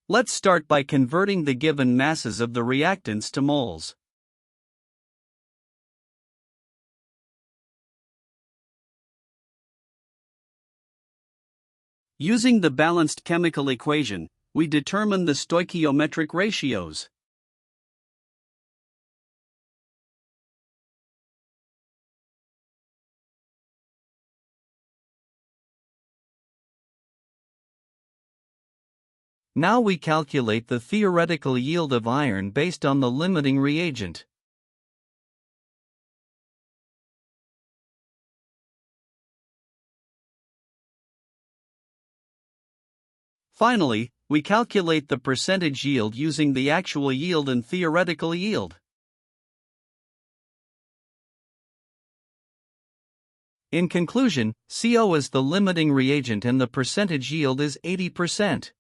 Let's start by converting the given masses of the reactants to moles. Using the balanced chemical equation, we determine the stoichiometric ratios. Now we calculate the theoretical yield of iron based on the limiting reagent. Finally, we calculate the percentage yield using the actual yield and theoretical yield. In conclusion, CO is the limiting reagent and the percentage yield is 80%.